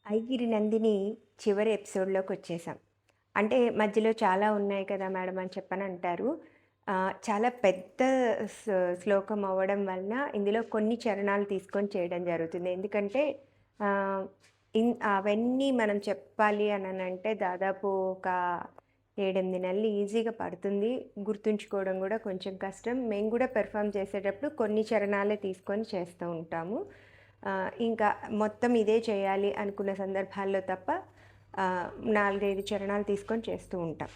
ఐగిరి నందిని చివరి ఎపిసోడ్‌లోకి వచ్చేసాం. అంటే మధ్యలో చాలా ఉన్నాయి కదా మేడం అని చెప్పనంటారు. చాలా పెద్ద స్ శ్లోకం అవ్వడం వలన ఇందులో కొన్ని చరణాలు తీసుకొని చేయడం జరుగుతుంది. ఎందుకంటే ఆహ్, అవన్నీ మనం చెప్పాలి అననంటే దాదాపు ఒక 7, 8 నెలలు ఈజీగా పడుతుంది. గుర్తుంచుకోవడం గూడా కొంచెం కష్టం. మేము గూడా పెర్ఫార్మ్ చేసేటప్పుడు కొన్ని చరణాలే తీసుకొని చేస్తూ ఉంటాము. ఇంకా మొత్తం ఇదే చేయాలి అనుకున్న సందర్భాల్లో తప్ప 4, 5 చరణాలు తీసుకొని చేస్తూ ఉంటాం.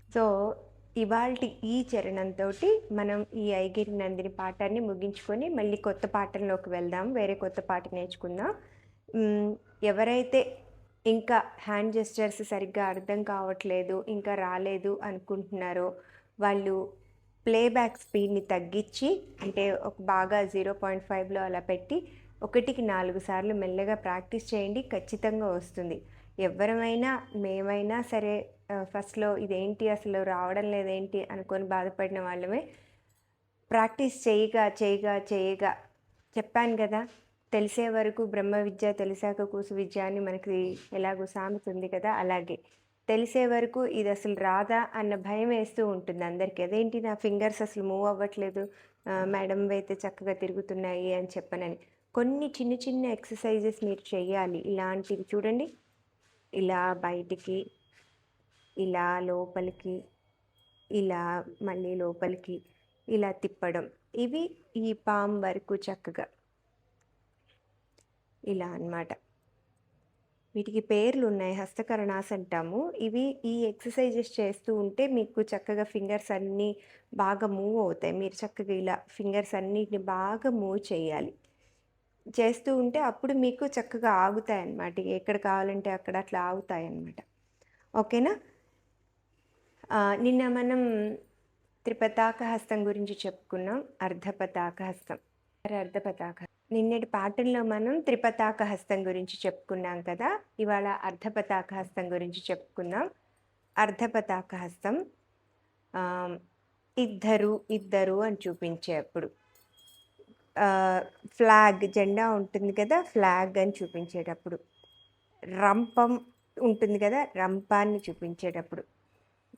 సో, ఇవాల్టి ఈ చరణంతోటి మనం ఈ 'ఐగిరి నందిని' పాఠాన్ని ముగించుకొని మళ్ళీ కొత్త పాఠంలోకి వెళ్దాం. వేరే కొత్త పాట నేర్చుకుందాం. హ్మ్. ఎవరైతే ఇంకా హ్యాండ్ జెస్చర్స్ సరిగ్గా అర్థం కావట్లేదు, ఇంకా రాలేదు అనుకుంటున్నారో వాళ్ళు ప్లేబ్యాక్ స్పీడ్‌ని తగ్గించి అంటే ఒక బాగా 0.5లో అలా పెట్టి 1కి 4 సార్లు మెల్లగా ప్రాక్టీస్ చేయండి. ఖచ్చితంగా వస్తుంది. ఎవ్వరమైనా మేమైనా సరే ఫస్ట్‌లో ఇదేంటి అసలు రావడం లేదేంటి అనుకోని బాధపడిన వాళ్ళమే. ప్రాక్టీస్ చేయగా చెప్పాను గదా! తెలిసే వరకు బ్రహ్మ విద్య తెలిసాక కూసు విద్య అని మనకి ఎలాగో సామెత ఉంది కదా! అలాగే. తెలిసే వరకు ఇదసలు రాదా అన్న భయమేస్తూ ఉంటుంది అందరికి. అదేంటి నా ఫింగర్స్ అసలు మూవ్ అవ్వట్లేదు. మేడంవయితే చక్కగా తిరుగుతున్నాయి అని చెప్పనని. కొన్ని చిన్న చిన్న ఎక్సర్‌సైజెస్ మీరు చెయ్యాలి. ఇలాంటివి చూడండి. ఇలా బయటికి, ఇలా లోపలికి, ఇలా మళ్ళీ లోపలికి, ఇలా తిప్పడం. ఇవి ఈ పామ్ వరకు చక్కగా ఇలా అన్నమాట. వీటికి పేర్లున్నాయి. హస్తకరణాస్ అంటాము. ఇవి ఈ ఎక్సర్‌సైజెస్ చేస్తూ ఉంటే మీకు చక్కగా ఫింగర్స్ అన్నీ బాగా మూవ్ అవుతాయి. మీరు చక్కగా ఇలా ఫింగర్స్ అన్నిటిని బాగా మూవ్ చేయాలి. చేస్తూ ఉంటే అప్పుడు మీకు చక్కగా ఆగుతాయన్నమాట. ఎక్కడ కావాలంటే అక్కడ అట్లా ఆగుతాయన్నమాట. ఓకేనా? నిన్న మనం త్రిపతాక హస్తం గురించి చెప్పుకున్నాం. అర్ధపతాక హస్తం. అర్ధపతాక నిన్నటి పాఠంలో మనం త్రిపతాక హస్తం గురించి చెప్పుకున్నాం కదా! ఇవాళ అర్ధపతాక హస్తం గురించి చెప్పుకుందాం. అర్ధపతాక హస్తం ఆహ్, ఇద్దరు అని చూపించేప్పుడు ఆహ్, ఫ్లాగ్ జెండా ఉంటుంది కదా! ఫ్లాగ్ అని చూపించేటప్పుడు. రంపం ఉంటుంది కదా! రంపాన్ని చూపించేటప్పుడు.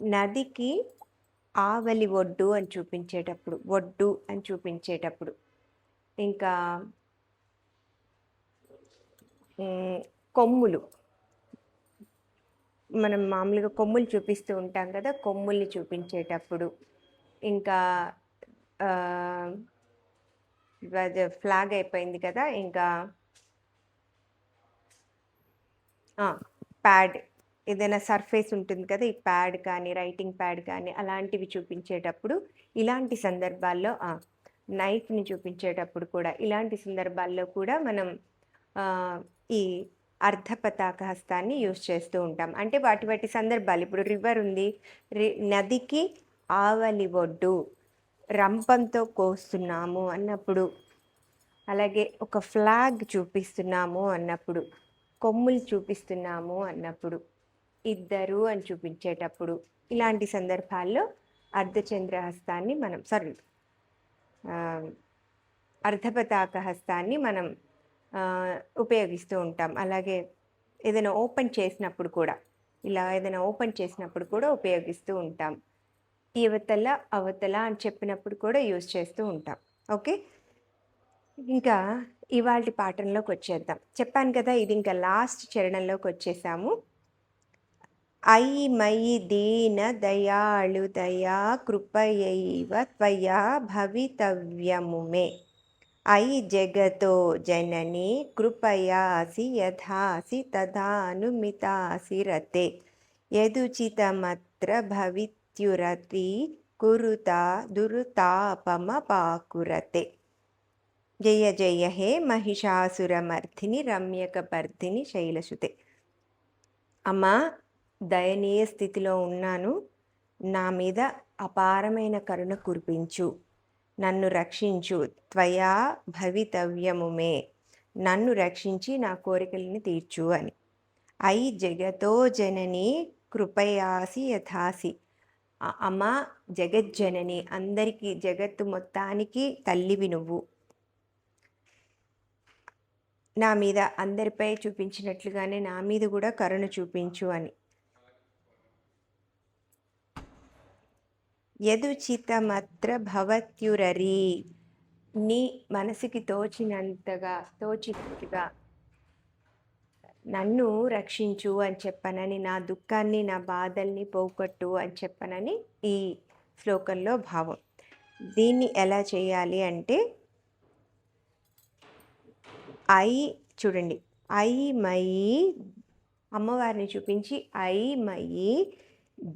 నదికి ఆవలి ఒడ్డు అని చూపించేటప్పుడు. ఒడ్డు అని చూపించేటప్పుడు. ఇంకా కొమ్ములు. మనం మామూలుగా కొమ్ములు చూపిస్తూ ఉంటాం కదా! కొమ్ముల్ని చూపించేటప్పుడు. ఇంకా ఆహ్, ఫ్లాగ్ అయిపోయింది కదా! ఇంకా ప్యాడ్ ఏదైనా సర్ఫేస్ ఉంటుంది కదా! ఈ ప్యాడ్ కానీ, రైటింగ్ ప్యాడ్ కానీ అలాంటివి చూపించేటప్పుడు ఇలాంటి సందర్భాల్లో నైఫ్‌ని చూపించేటప్పుడు కూడా ఇలాంటి సందర్భాల్లో కూడా మనం ఆహ్, ఈ అర్ధపతాక హస్తాన్ని యూజ్ చేస్తూ ఉంటాం. అంటే వాటి వాటి సందర్భాలు ఇప్పుడు రివర్ ఉంది. నదికి ఆవలి ఒడ్డు, రంపంతో కోస్తున్నాము అన్నప్పుడు, అలాగే ఒక ఫ్లాగ్ చూపిస్తున్నాము అన్నప్పుడు, కొమ్ములు చూపిస్తున్నాము అన్నప్పుడు, ఇద్దరు అని చూపించేటప్పుడు, ఇలాంటి సందర్భాల్లో అర్ధచంద్ర హస్తాన్ని మనం ఆహ్, అర్ధపతాక హస్తాన్ని మనం ఉపయోగిస్తూ ఉంటాం. అలాగే ఏదైనా ఓపెన్ చేసినప్పుడు కూడా, ఇలా ఏదైనా ఓపెన్ చేసినప్పుడు కూడా ఉపయోగిస్తూ ఉంటాం. ఇవతల, అవతల అని చెప్పినప్పుడు కూడా యూజ్ చేస్తూ ఉంటాం. ఓకే. ఇంకా ఇవాల్టి పాఠంలోకొచ్చేద్దాం. చెప్పాను కదా! ఇది ఇంకా లాస్ట్ చరణంలోకొచ్చేసాము. అయి మయి దీన దయాళు దయా కృపయైవ త్వయా భవితవ్యము మే. అయి జగతో జనని కృపయాసి యథాసి తదానుమితాసి రతే. యదుచితమత్ర భవిత్యురతి కురుతా దురుతాపమపాకురతే. జయ జయ హే మహిషాసురమర్ధిని రమ్యకపర్ధిని శైలసుతే. అమ్మా, దయనీయ స్థితిలో ఉన్నాను. నా మీద అపారమైన కరుణ కురిపించు. నన్ను రక్షించు. త్వయా భవితవ్యము మే. నన్ను రక్షించి నా కోరికలను తీర్చు అని. అయి జగతో జనని కృపయాసి యథాసి. అమ్మా, జగజ్జనని, అందరికీ జగత్తు మొత్తానికి తల్లివి నువ్వు. నా మీద అందరిపై చూపించినట్లుగానే నా మీద కూడా కరుణ చూపించు అని. యదుచితమత్ర భవత్యురరి, నీ మనసుకి తోచినట్టుగా నన్ను రక్షించు అని చెప్పనని, నా దుఃఖాన్ని నా బాధల్ని పోగొట్టు అని చెప్పనని ఈ శ్లోకంలో భావం. దీన్ని ఎలా చేయాలి అంటే చూడండి, మయి అమ్మవారిని చూపించి మయి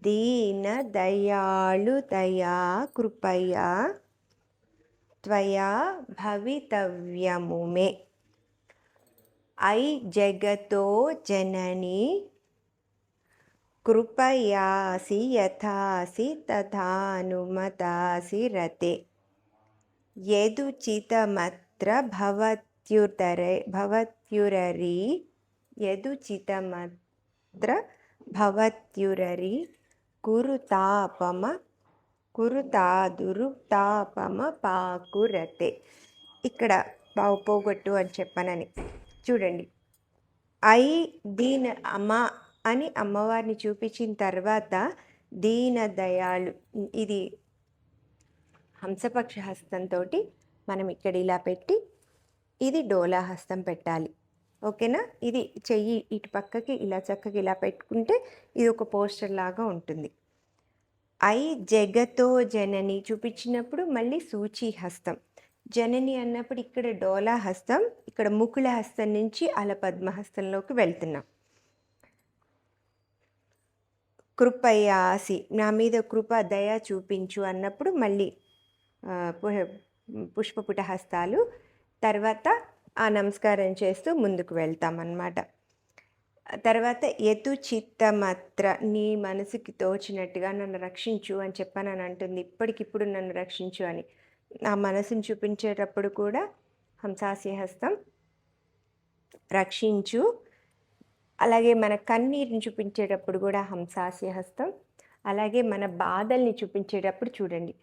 దీన దయాళు దయా కృపయా త్వయా భవితవ్యము మే. జగతో జనని కృపయాసి యథాసి తథానుమతాసి రతే. యదుచితమత్ర భవత్యురరి యదుచితమత్ర భవత్యురరి కురుతాదురుతాపమ పాకురతే. ఇక్కడ పోగొట్టు అని చెప్పనని. చూడండి, దీన అమ్మ అని అమ్మవారిని చూపించిన తర్వాత దీన దయాళు, ఇది హంసపక్ష హస్తంతో మనం ఇక్కడ ఇలా పెట్టి ఇది డోలా హస్తం పెట్టాలి. ఓకేనా? ఇది చెయ్యి ఇటు పక్కకి ఇలా చక్కగా ఇలా పెట్టుకుంటే ఇది ఒక పోస్టర్ లాగా ఉంటుంది. జగతో జనని చూపించినప్పుడు మళ్ళీ సూచి హస్తం, జనని అన్నప్పుడు ఇక్కడ డోలా హస్తం, ఇక్కడ ముకుళ హస్తం నుంచి అలా పద్మహస్తంలోకి వెళ్తున్నాం. కృపయాసి, నా మీద కృప దయ చూపించు అన్నప్పుడు మళ్ళీ పుష్పపుట హస్తాలు, తర్వాత ఆ నమస్కారం చేస్తూ ముందుకు వెళ్తామన్నమాట. తర్వాత యదుచిత్తమత్ర, నీ మనసుకి తోచినట్టుగా నన్ను రక్షించు అని చెప్పానని అంటుంది. ఇప్పటికిప్పుడు నన్ను రక్షించు అని. ఆ మనసుని చూపించేటప్పుడు కూడా హంసాస్య హస్తం రక్షించు, అలాగే మన కన్నీరుని చూపించేటప్పుడు కూడా హంసాస్య హస్తం, అలాగే మన బాధల్ని చూపించేటప్పుడు చూడండి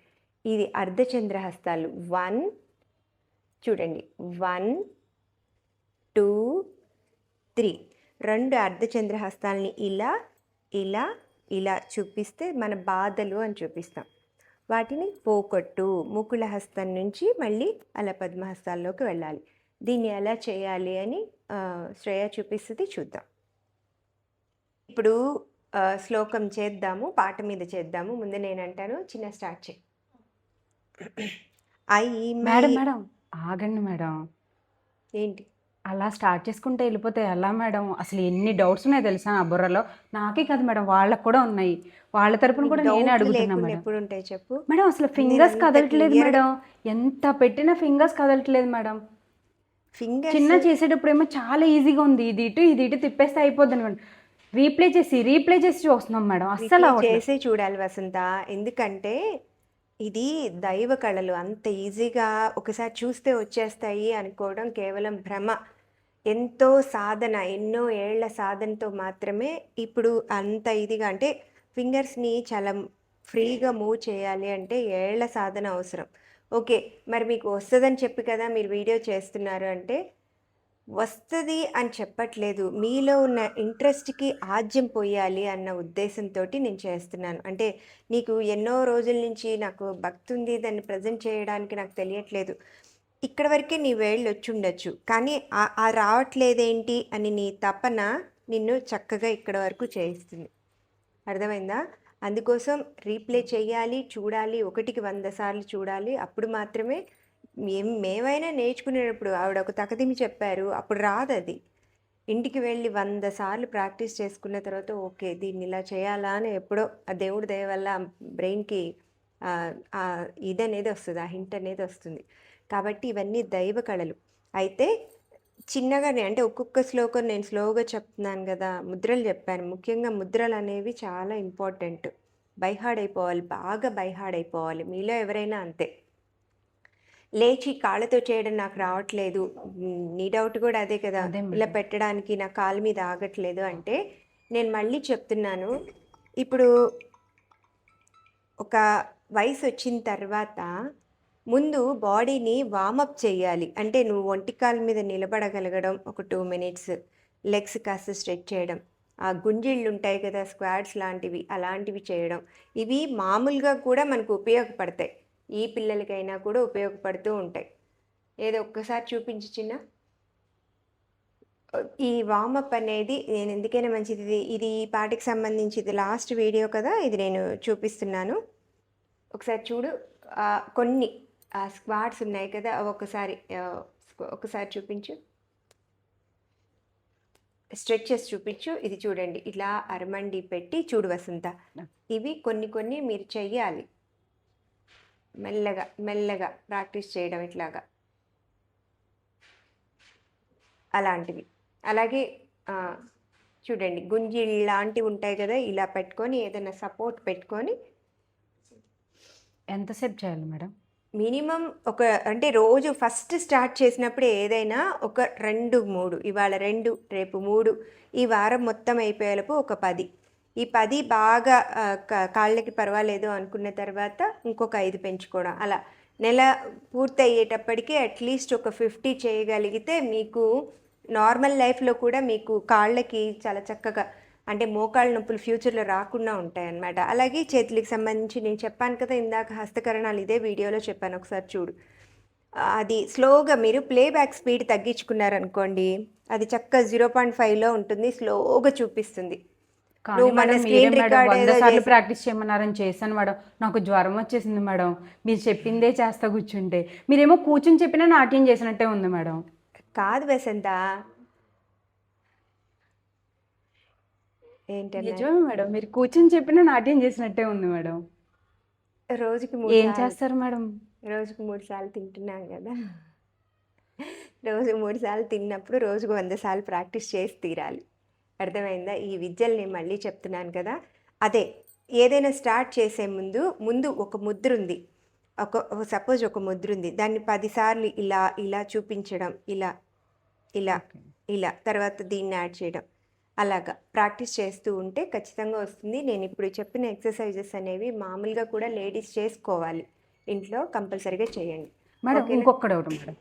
ఇది అర్ధచంద్ర హస్తాలు. 1 చూడండి 1 2 3 2 అర్ధచంద్ర హస్తాలని ఇలా ఇలా ఇలా చూపిస్తే మన బాధలు అని చూపిస్తాం. వాటిని పోకొట్టు, ముకుళ హస్తం నుంచి మళ్ళీ అలా పద్మహస్తాల్లోకి వెళ్ళాలి. దీన్ని ఎలా చేయాలి అని శ్రేయ చూపిస్తుంది, చూద్దాం. ఇప్పుడు శ్లోకం చేద్దాము, పాట మీద చేద్దాము. ముందు నేనంటాను, చిన్న స్టార్ట్ చేయి. మేడం ఆగండి మేడం. ఏంటి అలా స్టార్ట్ చేసుకుంటే వెళ్ళిపోతే ఎలా మేడం? అసలు ఎన్ని డౌట్స్ ఉన్నాయో తెలుసా నా బుర్రలో. నాకే కాదు మేడం, వాళ్ళకు కూడా ఉన్నాయి. వాళ్ళ తరపున కూడా నేనే అడుగుతున్నా మేడం. ఎప్పుడు ఉంటాయి చెప్పు మేడం. అసలు ఫింగర్స్ కదలట్లేదు మేడం, ఎంత పెట్టినా ఫింగర్స్ కదలట్లేదు మేడం. చిన్న చేసేటప్పుడు ఏమో చాలా ఈజీగా ఉంది, ఇది ఇటు తిప్పేస్తే అయిపోద్ది మేడం. రీప్లే చేసి చూస్తున్నాం మేడం. అస్సలు చేసి చూడాలి వసంత, ఎందుకంటే ఇది దైవ కళలు. అంత ఈజీగా ఒకసారి చూస్తే వచ్చేస్తాయి అనుకోవడం కేవలం భ్రమ. ఎంతో సాధన, ఎన్నో ఏళ్ల సాధనతో మాత్రమే ఇప్పుడు అంత ఇదిగా, అంటే ఫింగర్స్ని చాలా ఫ్రీగా మూవ్ చేయాలి అంటే ఏళ్ల సాధన అవసరం. ఓకే, మరి మీకు వస్తుందని చెప్పి కదా మీరు వీడియో చేస్తున్నారు అంటే, వస్తుంది అని చెప్పట్లేదు, మీలో ఉన్న ఇంట్రెస్ట్కి ఆజ్యం పోయాలి అన్న ఉద్దేశంతో నేను చేస్తున్నాను. అంటే నీకు ఎన్నో రోజుల నుంచి నాకు భక్తి ఉంది, దాన్ని ప్రజెంట్ చేయడానికి నాకు తెలియట్లేదు, ఇక్కడ వరకే నీ వేళ్ళు వచ్చి ఉండొచ్చు, కానీ ఆ రావట్లేదేంటి అని నీ తపన నిన్ను చక్కగా ఇక్కడ వరకు చేయిస్తుంది. అర్థమైందా? అందుకోసం రీప్లే చేయాలి, చూడాలి, 1కి 100 సార్లు చూడాలి. అప్పుడు మాత్రమే మేమైనా నేర్చుకునేటప్పుడు ఆవిడ ఒక తకదిమి చెప్పారు, అప్పుడు రాదు అది. ఇంటికి వెళ్ళి 100 సార్లు ప్రాక్టీస్ చేసుకున్న తర్వాత ఓకే దీన్ని ఇలా చేయాలా అని ఎప్పుడో ఆ దేవుడి దయ వల్ల బ్రెయిన్కి ఇది అనేది వస్తుంది, ఆ హింట్ అనేది వస్తుంది. కాబట్టి ఇవన్నీ దైవ కళలు. అయితే చిన్నగానే, అంటే ఒక్కొక్క శ్లోకం నేను స్లోగా చెప్తున్నాను కదా, ముద్రలు చెప్పాను. ముఖ్యంగా ముద్రలు అనేవి చాలా ఇంపార్టెంట్. బైహార్డ్ అయిపోవాలి, బాగా బైహార్డ్ అయిపోవాలి. మీలో ఎవరైనా అంతే. లేచి కాళ్ళతో చేయడం నాకు రావట్లేదు, నీ డౌట్ కూడా అదే కదా, ఇలా పెట్టడానికి నా కాళ్ళ మీద ఆగట్లేదు అంటే, నేను మళ్ళీ చెప్తున్నాను, ఇప్పుడు ఒక వయసు వచ్చిన తర్వాత ముందు బాడీని వార్మప్ చేయాలి. అంటే నువ్వు ఒంటికాల మీద నిలబడగలగడం ఒక 2 మినిట్స్, లెగ్స్ కాస్త స్ట్రెచ్ చేయడం, ఆ గుంజిళ్ళు ఉంటాయి కదా! స్క్వాట్స్ లాంటివి, అలాంటివి చేయడం. ఇవి మామూలుగా కూడా మనకు ఉపయోగపడతాయి. ఈ పిల్లలకైనా కూడా ఉపయోగపడుతూ ఉంటాయి. ఏదో ఒక్కసారి చూపించు చిన్న. ఈ వార్మప్ అనేది నేను ఎందుకైనా మంచిది. ఇది ఈ పాటకి సంబంధించి ఇది లాస్ట్ వీడియో కదా! ఇది నేను చూపిస్తున్నాను. ఒకసారి చూడు. కొన్ని స్క్వాట్స్ ఉన్నాయి కదా! అవి ఒకసారి చూపించు. స్ట్రెచెస్ చూపించు. ఇది చూడండి. ఇలా అరమండి పెట్టి చూడు వసంత. ఇవి కొన్ని మీరు చెయ్యాలి. మెల్లగా, మెల్లగా ప్రాక్టీస్ చేయడం ఇట్లాగా. అలాంటివి. అలాగే చూడండి గుంజిళ్ళలాంటివి ఉంటాయి కదా! ఇలా పెట్టుకొని ఏదైనా సపోర్ట్ పెట్టుకొని ఎంతసేపు చేయాలి మేడం? మినిమమ్ అంటే రోజు ఫస్ట్ స్టార్ట్ చేసినప్పుడు ఏదైనా ఒక 2, 3 ఇవాళ 2 రేపు 3 ఈ వారం మొత్తం అయిపోయేలోపు ఒక 10. ఈ 10 బాగా కాళ్ళకి పర్వాలేదు అనుకున్న తర్వాత ఇంకొక 5 పెంచుకోవడం. అలా నెల పూర్తయ్యేటప్పటికి అట్లీస్ట్ ఒక 50 చేయగలిగితే మీకు నార్మల్ లైఫ్లో కూడా మీకు కాళ్ళకి చాలా చక్కగా అంటే మోకాళ్ళ నొప్పులు ఫ్యూచర్లో రాకుండా ఉంటాయన్నమాట. అలాగే చేతులకు సంబంధించి నేను చెప్పాను కదా ఇందాక హస్తకరణాలు, ఇదే వీడియోలో చెప్పాను, ఒకసారి చూడు. అది స్లోగా మీరు ప్లేబ్యాక్ స్పీడ్ తగ్గించుకున్నారనుకోండి, అది చక్కగా 0.5లో ఉంటుంది, స్లోగా చూపిస్తుంది. కానీ మేడం మీరే మేడం 100 సార్లు ప్రాక్టీస్ చేయమన్నారని చేశాను మేడం. నాకు జ్వరం వచ్చేసింది మేడం. మీరు చెప్పిందే చేస్తా కూర్చుంటే. మీరేమో కూర్చుని చెప్పినా నాట్యం చేసినట్టే ఉంది మేడం. కాదు వసంత, ఏంటన్నా నిజమే మేడం. మీరు కూర్చుని చెప్పినా నాట్యం చేసినట్టే ఉంది మేడం. రోజుకి ఏం చేస్తారు మేడం? రోజుకు 3 సార్లు తింటున్నాం కదా! రోజు 3 సార్లు తిన్నప్పుడు రోజుకు 100 సార్లు ప్రాక్టీస్ చేసి తీరాలి. అర్థమైందా? ఈ విద్యలు నేను మళ్ళీ చెప్తున్నాను కదా! అదే ఏదైనా స్టార్ట్ చేసే ముందు ఒక ముద్ర ఉంది. సపోజ్ ఒక ముద్ర ఉంది. దాన్ని 10 సార్లు ఇలా ఇలా చూపించడం, ఇలా ఇలా ఇలా, తర్వాత దీన్ని యాడ్ చేయడం, అలాగా ప్రాక్టీస్ చేస్తూ ఉంటే ఖచ్చితంగా వస్తుంది. నేను ఇప్పుడు చెప్పిన ఎక్సర్సైజెస్ అనేవి మామూలుగా కూడా లేడీస్ చేసుకోవాలి. ఇంట్లో కంపల్సరీగా చేయండి మేడం. ఇంకొక డౌట్ మేడం,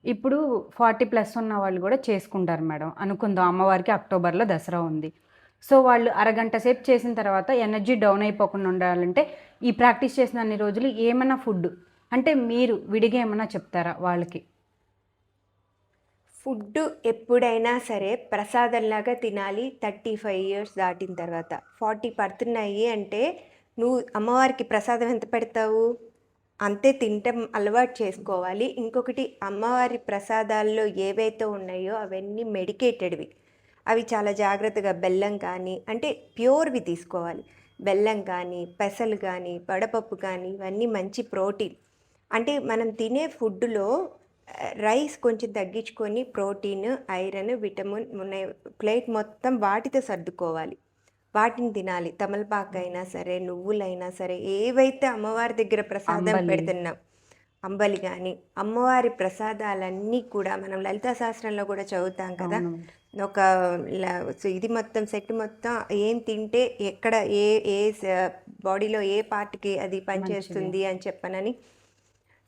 ఇప్పుడు 40+ ఉన్న వాళ్ళు కూడా చేసుకుంటారు మేడం. అనుకుందాం అమ్మవారికి అక్టోబర్లో దసరా ఉంది. సో వాళ్ళు అరగంట సేపు చేసిన తర్వాత ఎనర్జీ డౌన్ అయిపోకుండా ఉండాలంటే ఈ ప్రాక్టీస్ చేసిన అన్ని రోజులు ఏమైనా ఫుడ్ అంటే మీరు విడిగా ఏమైనా చెప్తారా వాళ్ళకి? ఫుడ్ ఎప్పుడైనా సరే ప్రసాదంలాగా తినాలి. 35 ఇయర్స్ దాటిన తర్వాత. 40 పడుతున్నాయి అంటే నువ్వు అమ్మవారికి ప్రసాదం ఎంత పెడతావు? అంతే తినటం అలవాటు చేసుకోవాలి. ఇంకొకటి, అమ్మవారి ప్రసాదాల్లో ఏవైతే ఉన్నాయో అవన్నీ మెడికేటెడ్వి. అవి చాలా జాగ్రత్తగా బెల్లం కానీ అంటే ప్యూర్వి తీసుకోవాలి. బెల్లం కానీ, పెసలు కానీ, వడపప్పు కానీ, ఇవన్నీ మంచి ప్రోటీన్. అంటే మనం తినే ఫుడ్లో రైస్ కొంచెం తగ్గించుకొని ప్రోటీన్, ఐరన్, విటమిన్ ఉన్నాయి. ప్లేట్ మొత్తం వాటితో సర్దుకోవాలి. వాటిని తినాలి. తమలపాకు అయినా సరే, నువ్వులైనా సరే, ఏవైతే అమ్మవారి దగ్గర ప్రసాదం పెడుతున్నాం, అంబలి కానీ, అమ్మవారి ప్రసాదాలన్నీ కూడా మనం లలితా శాస్త్రంలో కూడా చదువుతాం కదా, ఒక ఇది మొత్తం సెట్ మొత్తం ఏం తింటే ఎక్కడ ఏ ఏ బాడీలో ఏ పార్ట్కి అది పనిచేస్తుంది అని చెప్పనని.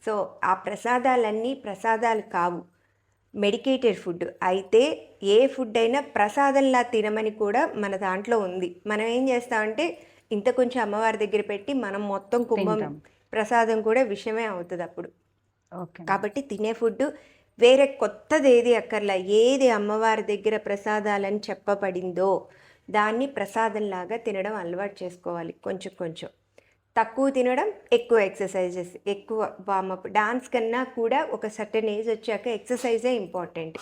సో ఆ ప్రసాదాలన్నీ ప్రసాదాలు కావు, మెడికేటెడ్ ఫుడ్. అయితే ఏ ఫుడ్ అయినా ప్రసాదంలా తినమని కూడా మన దాంట్లో ఉంది. మనం ఏం చేస్తామంటే ఇంత కొంచెం అమ్మవారి దగ్గర పెట్టి మనం మొత్తం కుంభం ప్రసాదం కూడా విషయమే అవుతుంది అప్పుడు. కాబట్టి తినే ఫుడ్ వేరే కొత్తది ఏది అక్కర్లా. ఏది అమ్మవారి దగ్గర ప్రసాదాలని చెప్పబడిందో దాన్ని ప్రసాదంలాగా తినడం అలవాటు చేసుకోవాలి. కొంచెం కొంచెం తక్కువ తినడం, ఎక్కువ ఎక్సర్సైజెస్, ఎక్కువ వార్మప్. డాన్స్ కన్నా కూడా ఒక సర్టెన్ ఏజ్ వచ్చాక ఎక్సర్సైజే ఇంపార్టెంట్.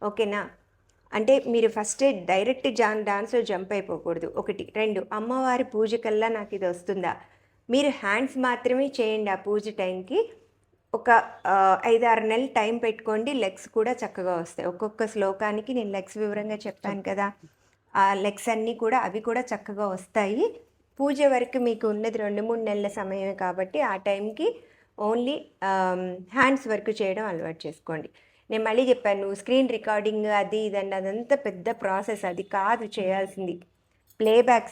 ఓకేనా? అంటే మీరు ఫస్టే డైరెక్ట్ డాన్స్లో జంప్ అయిపోకూడదు. 1, 2 అమ్మవారి పూజ కల్లా నాకు ఇది వస్తుందా, మీరు హ్యాండ్స్ మాత్రమే చేయండి. ఆ పూజ టైంకి ఒక 5-6 నెలలు టైం పెట్టుకోండి. లెగ్స్ కూడా చక్కగా వస్తాయి. ఒక్కొక్క శ్లోకానికి నేను లెగ్స్ వివరంగా చెప్పాను కదా, ఆ లెగ్స్ అన్నీ కూడా అవి కూడా చక్కగా వస్తాయి. పూజ వరకు మీకు ఉన్నది 2-3 నెలల సమయమే కాబట్టి ఆ టైంకి ఓన్లీ హ్యాండ్స్ వర్క్ చేయడం అలవాటు చేసుకోండి. నేను మళ్ళీ చెప్పాను, నువ్వు స్క్రీన్ రికార్డింగ్ అది ఇదండి, అదంతా పెద్ద ప్రాసెస్. అది కాదు చేయాల్సింది. ప్లేబ్యాక్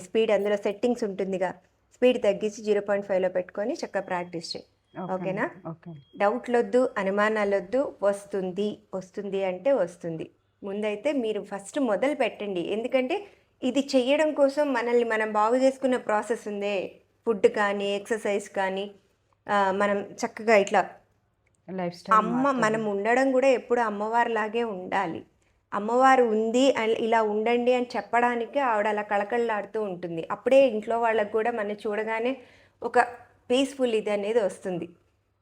స్పీడ్ అందులో సెట్టింగ్స్ ఉంటుందిగా, స్పీడ్ తగ్గించి 0.5లో పెట్టుకొని చక్కగా ప్రాక్టీస్ చేయి. ఓకే ఓకేనా? మేడం. ఓకే. డౌట్‌లొద్దు, అనుమానాలొద్దు. వస్తుంది అంటే వస్తుంది. ముందైతే మీరు ఫస్ట్ మొదలు పెట్టండి. ఎందుకంటే ఇది చెయ్యడం కోసం మనల్ని మనం బాగు చేసుకునే ప్రాసెస్ ఉందే. ఫుడ్ కానీ, ఎక్సర్సైజ్ కానీ మనం చక్కగా ఇట్లా లైఫ్ స్టైల్ మనం మారుతది. ఉండడం గూడా ఎప్పుడు అమ్మవారిలాగే ఉండాలి. అమ్మవారు ఉంది ఇలా ఉండండి అని చెప్పడానికే ఆవిడ అలా కళకళలాడుతూ ఉంటుంది. అప్పుడే ఇంట్లో వాళ్ళకి గూడా మనం చూడగానే ఒక పీస్‌ఫుల్ ఇదనేది వస్తుంది.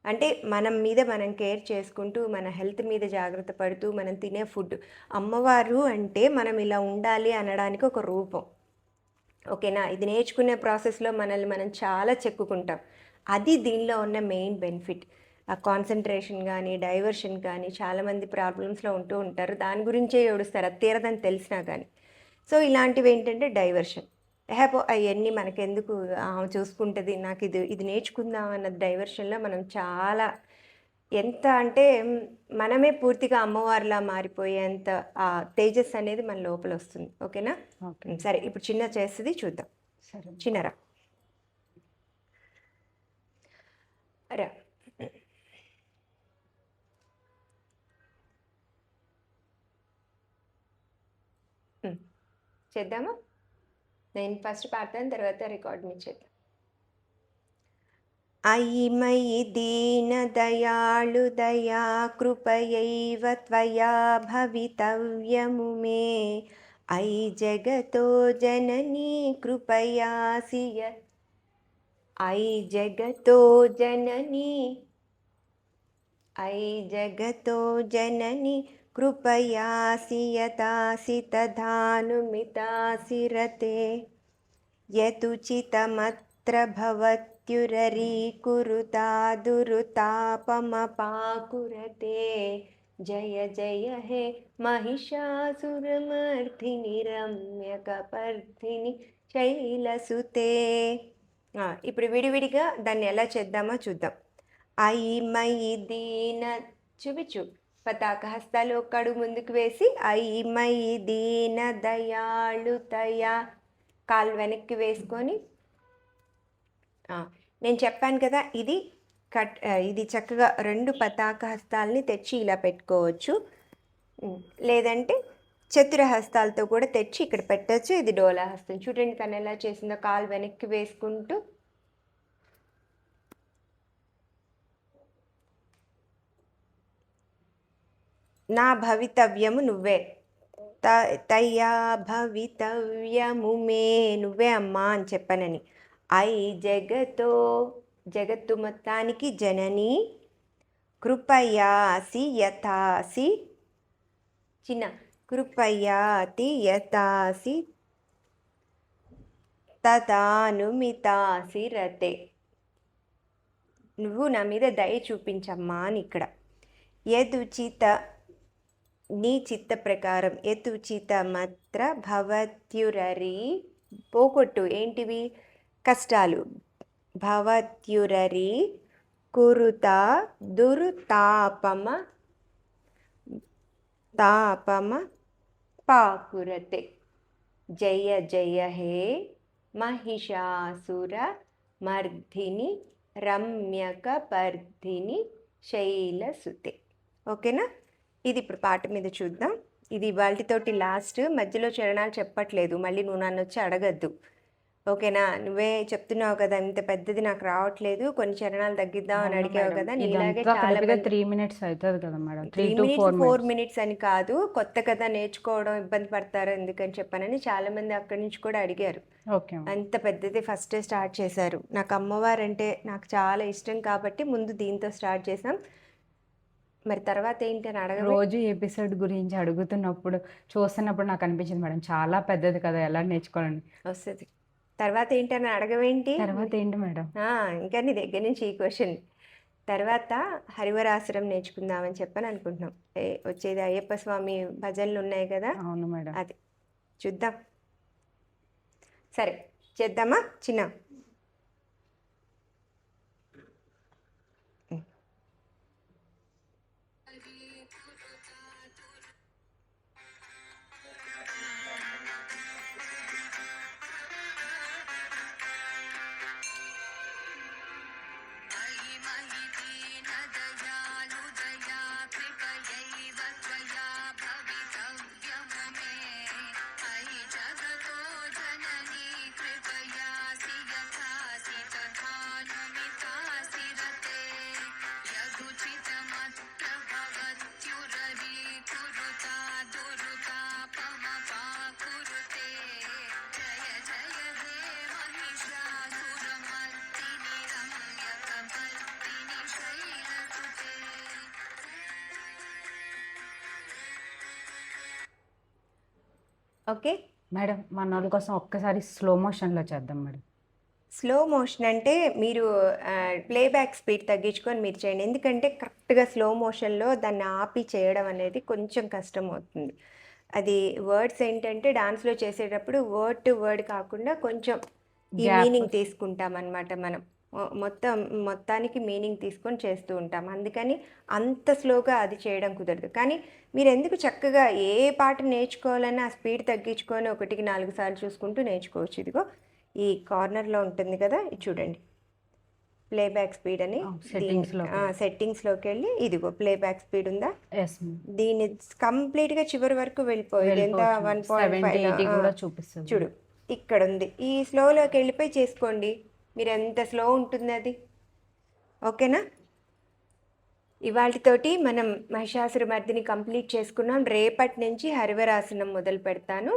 అంటే మనం మీద మనం కేర్ చేసుకుంటూ, మన హెల్త్ మీద జాగ్రత్త పడుతూ, మనం తినే ఫుడ్ అమ్మవారు అంటే మనం ఇలా ఉండాలి అనడానికి ఒక రూపం. ఓకేనా? ఇది నేర్చుకునే ప్రాసెస్‌లో మనల్ని మనం చాలా చెక్కుకుంటాం. అది దీనిలో ఉన్న మెయిన్ బెనిఫిట్. ఆ కాన్సంట్రేషన్ గానీ, డైవర్షన్ కానీ చాలామంది ప్రాబ్లమ్స్‌లో ఉంటూ ఉంటారు. దాని గురించే ఏడుస్తారు. అది తీరదని తెలిసినా గానీ. సో, ఇలాంటివేంటంటే డైవర్షన్. అయన్నీ మనకెందుకు ఆమె చూసుకుంటది. ఇది నేర్చుకుందాం అన్న డైవర్షన్‌లో మనం చాలా ఎంత అంటే మనమే పూర్తిగా అమ్మవారిలా మారిపోయేంత తేజస్సు అనేది మన లోపలొస్తుంది. ఓకేనా? ఓకే. సరే. ఇప్పుడు చిన్న చేస్తది చూద్దాం. సరే. చిన్న రా. రా. హ్మ్. చేద్దామా? నేను ఫస్ట్ పాడతాను. తర్వాత రికార్డ్ మీద చేద్దాం. अयि मयि दीनदयाळु दया कृपयैव त्वया भवितव्यमु मे अयि जगतो जननी कृपयासि अयि जगतो जननी अयि जगतो जननी कृपयासि यतासि तथानुमितासि रते यदुचितमत्र भवत्युररीकुरुता दुरुतापमपाकुरते जय जय हे महिषासुरमर्दिनि रम्यकपर्दिनि శైలసుతే. ఇప్పుడు విడివిడిగా దాన్ని ఎలా చేద్దామో చూద్దాం. ఐ మయి దీన చూపించు పతాక హస్తాలు ఒక అడుగు ముందుకు వేసి ఐ మయి దీన దయాళుతయా కాలు వెనక్కి వేసుకొని నేను చెప్పాను కదా ఇది చక్కగా 2 పతాక హస్తాలని తెచ్చి ఇలా పెట్టుకోవచ్చు. లేదంటే చతుర హస్తాలతో కూడా తెచ్చి ఇక్కడ పెట్టచ్చు. ఇది డోలా హస్తం. చూడండి తను ఎలా చేసిందో కాలు వెనక్కి వేసుకుంటూ నా భవితవ్యము నువ్వే తయ్యా భవితవ్యము మే నువ్వే అమ్మా అని చెప్పనని ఐ జగత్తు మొత్తానికి జనని కృపయాసి యథాసి చిన్న కృపయాతి యథాసి తదానుమితాసి రతే నువ్వు నా మీద దయ చూపించమ్మా అని ఇక్కడ యదుచిత నీ చిత్త ప్రకారం యతుచితమత్ర భవత్యురరి పోగొట్టు ఏంటివి కష్టాలు భవత్యురరి కురుత దురుతాపమ పాకురతే జయ జయ హే మహిషాసుర మర్ధిని రమ్యకపర్ధిని శైలసుతే. ఓకేనా? ఇది ఇప్పుడు పాట మీద చూద్దాం. ఇది ఇవాల్టితోటి లాస్ట్. మధ్యలో చరణాలు చెప్పట్లేదు. మళ్ళీ నువ్వు నన్ను వచ్చి అడగద్దు. ఓకేనా? నువ్వే చెప్తున్నావు కదా ఇంత పెద్దది నాకు రావట్లేదు, కొన్ని చరణాలు తగ్గిద్దాం అని అడిగావు కదా. నీలాగే చాలా 3 మినిట్స్ అవుతుంది కదా మేడం. 3 మినిట్స్ 4 మినిట్స్ అని కాదు, కొత్త కదా నేర్చుకోవడం ఇబ్బంది పడతారు ఎందుకని చెప్పానని చాలామంది అక్కడి నుంచి కూడా అడిగారు. ఓకే. అంత పెద్దది ఫస్టే స్టార్ట్ చేశారు. నాకు అమ్మవారంటే నాకు చాలా ఇష్టం కాబట్టి ముందు దీంతో స్టార్ట్ చేసాం. మరి తర్వాత ఏంటి అని అడగ రోజు ఎపిసోడ్ గురించి చూస్తున్నప్పుడు నాకు అనిపించింది మేడం చాలా పెద్దది కదా ఎలా నేర్చుకోవాలని. వస్తుంది. తర్వాత ఏంటని అడగవేంటి? తర్వాత ఏంటి మేడం? ఇంకా నీ దగ్గర నుంచి ఈ క్వశ్చన్. తర్వాత హరివరాసురం నేర్చుకుందామని చెప్పని అనుకుంటున్నాం. వచ్చేది అయ్యప్ప స్వామి భజనలు ఉన్నాయి కదా. అవును మేడం. అది చూద్దాం. సరే చేద్దామా చిన్న? ఓకే. మేడం మన వాళ్ళ కోసం ఒక్కసారి స్లో మోషన్లో చేద్దాం మేడం. స్లో మోషన్ అంటే మీరు ప్లేబ్యాక్ స్పీడ్ తగ్గించుకొని మీరు చేయండి. ఎందుకంటే కరెక్ట్‌గా స్లో మోషన్‌లో దాన్ని ఆపి చేయడం అనేది కొంచెం కష్టమవుతుంది. అది వర్డ్స్ ఏంటంటే డాన్స్‌లో చేసేటప్పుడు వర్డ్ టు వర్డ్ కాకుండా కొంచెం ఈ గ్యాప్. మీనింగ్ తీసుకుంటామనమాట మనం. మొత్తానికి మీనింగ్ తీసుకొని చేస్తూ ఉంటాం. అందుకని అంత స్లోగా అది చేయడం కుదరదు. కానీ మీరెందుకు చక్కగా ఏ పాట నేర్చుకోవాలన్నా ఆ స్పీడ్ తగ్గించుకొని 1కి 4 సార్లు చూసుకుంటూ నేర్చుకోవచ్చు. ఇదిగో ఈ కార్నర్‌లో ఉంటుంది కదా! ఇది చూడండి. ప్లేబ్యాక్ స్పీడ్ అని సెట్టింగ్స్లోకి. సెట్టింగ్స్‌లోకెళ్ళి ఇదిగో ప్లేబ్యాక్ స్పీడ్ ఉందా? ఎస్ దీన్ని కంప్లీట్‌గా చివరి వరకు వెళ్ళిపోయేది. ఎంత 70, 80 1.5 కూడా చూపిస్తుంది. చూడు ఇక్కడుంది. ఈ స్లోలోకి వెళ్ళిపోయి చేసుకోండి. మీరు ఎంత స్లో ఉంటుంది అది. ఓకేనా? ఇవాల్టితోటి మనం మహిషాసురమర్దిని కంప్లీట్ చేసుకున్నాం. రేపటి నుంచి హరివరాసనం మొదలు పెడతాను.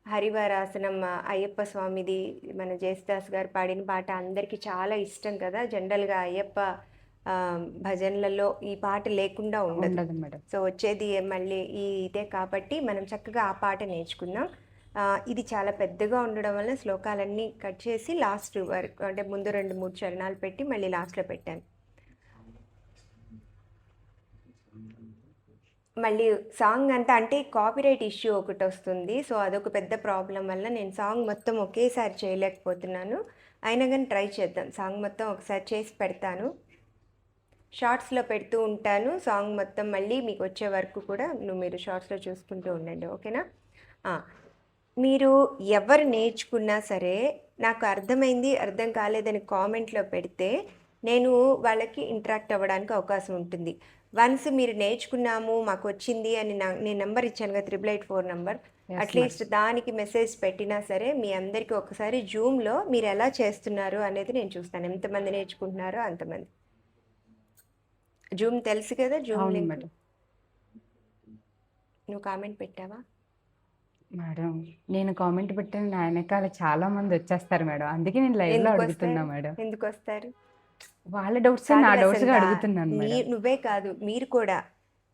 హరివరాసనం అయ్యప్ప స్వామిది మన జేసుదాస్ గారు పాడిన పాట అందరికీ చాలా ఇష్టం కదా! జనరల్‌గా అయ్యప్ప భజనలలో ఈ పాట లేకుండా ఉండదు. ఉండదు మేడం. సో వచ్చేది మళ్ళీ ఇదే కాబట్టి మనం చక్కగా ఆ పాట నేర్చుకుందాం. ఇది చాలా పెద్దగా ఉండడం వల్ల శ్లోకాలన్నీ కట్ చేసి లాస్ట్ వరకు అంటే ముందు 2, 3 చరణాలు పెట్టి మళ్ళీ లాస్ట్‌లో పెట్టాను. మళ్ళీ సాంగ్ అంతా అంటే కాపీరైట్ ఇష్యూ ఒకటొస్తుంది. సో అదొక పెద్ద ప్రాబ్లమ్ వల్ల నేను సాంగ్ మొత్తం ఒకేసారి చేయలేకపోతున్నాను. అయినా గాని ట్రై చేద్దాం. సాంగ్ మొత్తం ఒకసారి చేసి పెడతాను. షార్ట్స్‌లో పెడుతూ ఉంటాను. సాంగ్ మొత్తం మళ్ళీ మీకొచ్చే వరకు కూడా మీరు షార్ట్స్‌లో చూసుకుంటూ ఉండండి. ఓకేనా? మీరు ఎవరు నేర్చుకున్నా సరే నాకు అర్థమైంది, అర్థం కాలేదని కామెంట్‌లో పెడితే నేను వాళ్ళకి ఇంటరాక్ట్ అవ్వడానికి అవకాశం ఉంటుంది. వన్స్ మీరు నేర్చుకున్నాము, మాకొచ్చింది అని నేను నంబర్ ఇచ్చానుగా 8884 నంబర్. Yes, అట్లీస్ట్ దానికి మెసేజ్ పెట్టినా సరే మీ అందరికీ ఒకసారి జూమ్‌లో మీరెలా చేస్తున్నారు అనేది నేను చూస్తాను. ఎంతమంది నేర్చుకుంటున్నారో అంతమంది. జూమ్ తెలుసు కదా! జూమ్ అవును లింక్. మేడం. నువ్వు కామెంట్ పెట్టావా? మేడం నేను కామెంట్ పెట్టాను, నా వెనకాల చాలా మంది వచ్చేస్తారు మేడం. అందుకే నేను లైవ్‌లో అడుగుతున్నా మేడం. ఎందుకొస్తారు? వాళ్ళ డౌట్స్ కాదు నా వసంత, డౌట్స్‌గా అడుగుతున్నాను మేడం. నువ్వే కాదు మీరు కూడా.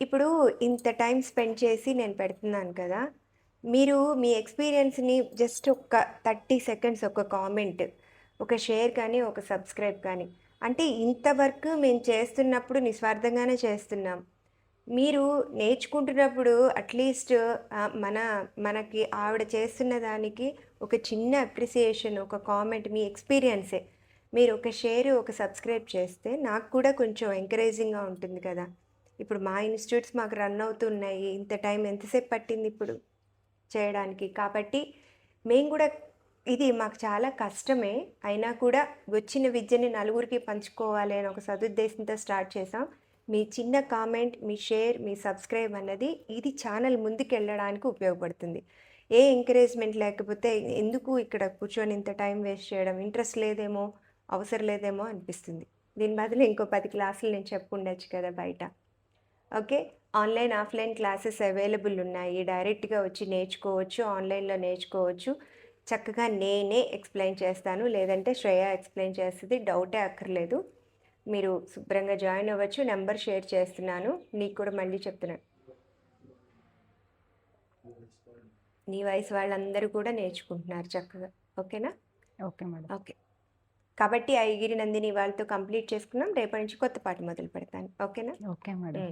ఇప్పుడు ఇంత టైం స్పెండ్ చేసి నేను పెడుతున్నాను కదా! మీరు మీ ఎక్స్‌పీరియన్స్‌ని జస్ట్ ఒక 30 సెకండ్స్ ఒక కామెంట్, ఒక షేర్ కానీ, ఒక సబ్స్క్రైబ్ కానీ. అంటే ఇంత వర్క్ మేము చేస్తున్నప్పుడు నిస్వార్థంగానే చేస్తున్నాం. మీరు నేర్చుకుంటున్నప్పుడు అట్లీస్ట్ మనకి ఆవిడ చేస్తున్న దానికి ఒక చిన్న అప్రిసియేషన్, ఒక కామెంట్ మీ ఎక్స్‌పీరియన్సే. మీరు ఒక షేర్, ఒక సబ్స్క్రైబ్ చేస్తే నాకు కూడా కొంచెం ఎంకరేజింగ్‌గా ఉంటుంది కదా! ఇప్పుడు మా ఇన్‌స్టిట్యూట్స్ మాకు రన్ అవుతున్నాయి. ఇంత టైం ఎంతసేపు పట్టింది ఇప్పుడు చేయడానికి. కాబట్టి మేము కూడా ఇది మాకు చాలా కష్టమే. అయినా కూడా వచ్చిన విద్యని నలుగురికి పంచుకోవాలి అని ఒక సదుద్దేశంతో స్టార్ట్ చేసాం. మీ చిన్న కామెంట్, మీ షేర్, మీ సబ్స్క్రైబ్ అన్నది ఇది ఛానల్ ముందుకెళ్ళడానికి ఉపయోగపడుతుంది. ఏ ఎంకరేజ్‌మెంట్ లేకపోతే ఎందుకు ఇక్కడ కూర్చొని ఇంత టైం వేస్ట్ చేయడం, ఇంట్రెస్ట్ లేదేమో, అవసరం లేదేమో అనిపిస్తుంది. దీని బదులు ఇంకో 10 క్లాసులు నేను చెప్పుండొచ్చు కదా బయట. Okay. Online, offline classes available ఉన్నాయి. డైరెక్ట్‌గా వచ్చి నేర్చుకోవచ్చు. ఆన్‌లైన్‌లో నేర్చుకోవచ్చు. చక్కగా నేనే ఎక్స్‌ప్లెయిన్ చేస్తాను. లేదంటే శ్రేయ ఎక్స్‌ప్లెయిన్ చేస్తది. డౌటే అక్కర్లేదు. మీరు శుభ్రంగా జాయిన్ అవ్వచ్చు. నంబర్ షేర్ చేస్తున్నాను. నీకు కూడా మళ్ళీ చెప్తున్నాను. నీ వయసు వాళ్ళందరూ కూడా నేర్చుకుంటున్నారు చక్కగా. ఓకేనా? Okay madam. ఓకే. కాబట్టి అయ్యగిరి నందిని వాళ్ళతో కంప్లీట్ చేసుకున్నాం. రేపటి నుంచి కొత్త పాట మొదలు పెడతాను. ఓకేనా? Okay madam.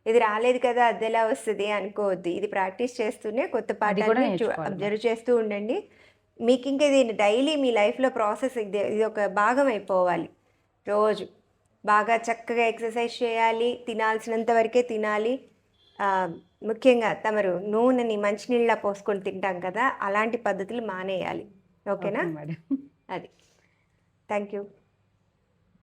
ఇది రాలేదు కదా! అదెలా వస్తది అనుకోవద్దు. ఇది ప్రాక్టీస్ చేస్తూనే కొత్త అది కూడా పాఠాన్ని నేర్చుకోవాలి మేడం. అబ్జర్వ్ చేస్తూ ఉండండి. మీకింక ఇది డైలీ మీ లైఫ్‌లో ప్రాసెస్ ఇది ఒక భాగం అయిపోవాలి. రోజు బాగా చక్కగా ఎక్సర్సైజ్ చేయాలి. తినాల్సినంత వరకే తినాలి. ముఖ్యంగా తమరు నూనెని మంచినీళ్ళలో పోసుకొని తింటాం కదా! అలాంటి పద్ధతులు మానేయాలి. ఓకేనా? Okay madam. అది. Thank you.